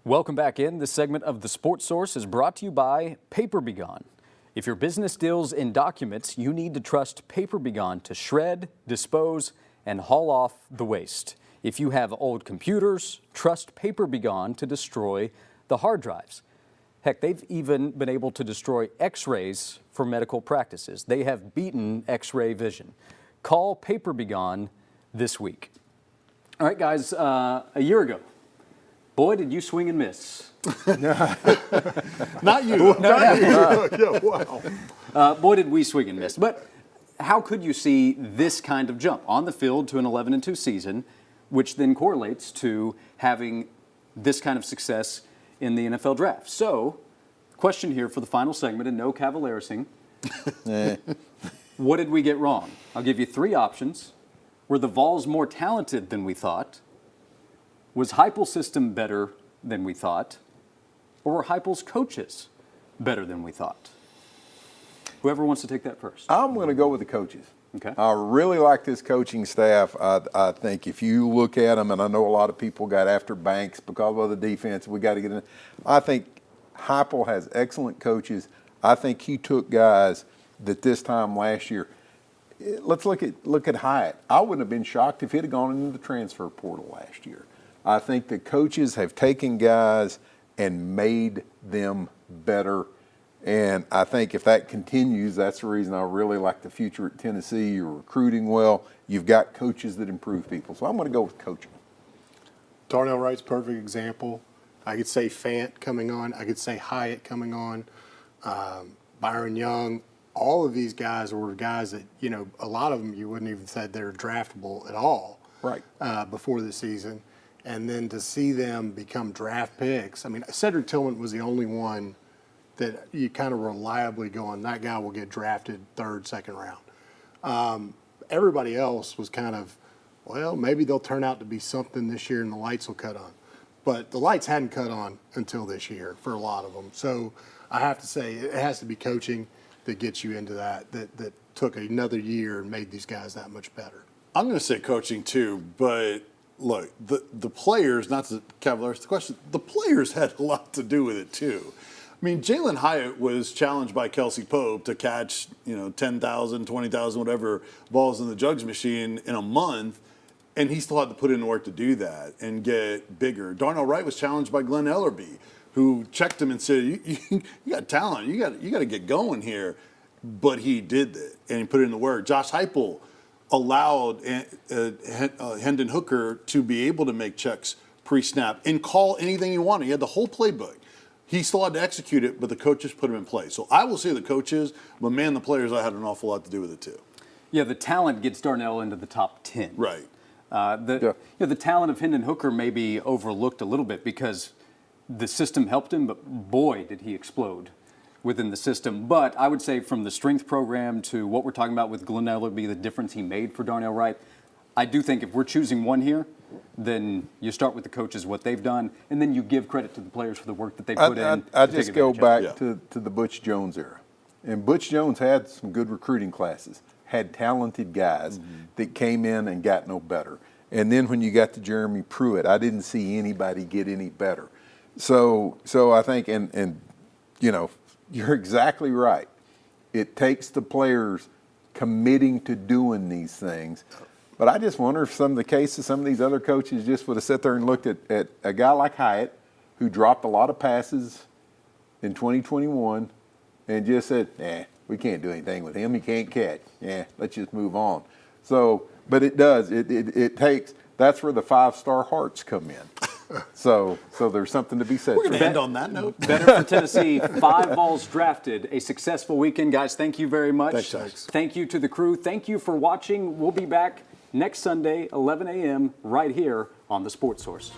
Welcome back in. This segment of The Sports Source is brought to you by PaperBegon. If your business deals in documents, you need to trust PaperBegon to shred, dispose, and haul off the waste. If you have old computers, trust PaperBegon to destroy the hard drives. Heck, they've even been able to destroy X-rays for medical practices. They have beaten X-ray vision. Call PaperBegon this week. All right, guys, a year ago, boy, did you swing and miss. Not you. Yeah, wow. Boy, did we swing and miss. But how could you see this kind of jump on the field to an 11-2 season, which then correlates to having this kind of success in the NFL draft? So, question here for the final segment, and no cavalersing. What did we get wrong? I'll give you three options. Were the Vols more talented than we thought? Was Heupel's system better than we thought? Or were Heupel's coaches better than we thought? Whoever wants to take that first. I'm going to go with the coaches. Okay. I really like this coaching staff. I think if you look at them, and I know a lot of people got after Banks because of the defense, we got to get in. I think Heupel has excellent coaches. I think he took guys that this time last year. Let's look at Hyatt. I wouldn't have been shocked if he'd have gone into the transfer portal last year. I think the coaches have taken guys and made them better. And I think if that continues, that's the reason I really like the future at Tennessee. You're recruiting well. You've got coaches that improve people. So I'm going to go with coaching. Darnell Wright's a perfect example. I could say Fant coming on. I could say Hyatt coming on. Byron Young. All of these guys were guys that, a lot of them you wouldn't even say they're draftable at all Right. Before the season. And then to see them become draft picks. I mean, Cedric Tillman was the only one that you kind of reliably going, that guy will get drafted third, second round. Everybody else was kind of, well, maybe they'll turn out to be something this year and the lights will cut on. But the lights hadn't cut on until this year for a lot of them. So I have to say it has to be coaching that gets you into that took another year and made these guys that much better. I'm going to say coaching too, but look, the players, not to cavalarize the question, the players had a lot to do with it too. I mean, Jalen Hyatt was challenged by Kelsey Pope to catch, 10,000, 20,000, whatever balls in the jugs machine in a month, and he still had to put in work to do that and get bigger. Darnell Wright was challenged by Glenn Ellerby, who checked him and said, you got talent, you got to get going here. But he did it, and he put in the work. Josh Heupel allowed Hendon Hooker to be able to make checks pre-snap and call anything he wanted. He had the whole playbook. He still had to execute it, but the coaches put him in place. So I will say the coaches, but man, the players I had an awful lot to do with it too. Yeah, the talent gets Darnell into the top 10. Right. The talent of Hendon Hooker may be overlooked a little bit because the system helped him, but boy, did he explode within the system. But I would say from the strength program to what we're talking about with Glenn Ellerby, the difference he made for Darnell Wright, I do think if we're choosing one here, then you start with the coaches, what they've done, and then you give credit to the players for the work that they put in. I just go back to the Butch Jones era. And Butch Jones had some good recruiting classes, had talented guys that came in and got no better. And then when you got to Jeremy Pruitt, I didn't see anybody get any better. So I think, and you're exactly right. It takes the players committing to doing these things. But I just wonder if some of the cases, some of these other coaches just would have sat there and looked at a guy like Hyatt, who dropped a lot of passes in 2021, and just said, we can't do anything with him. He can't catch. Let's just move on. So, but it does. It takes, that's where the 5-star hearts come in. So there's something to be said. We're going to end on that note. Better for Tennessee. 5 Vols drafted. A successful weekend, guys. Thank you very much. Thanks. Thank you to the crew. Thank you for watching. We'll be back next Sunday, 11 a.m. right here on The Sports Source.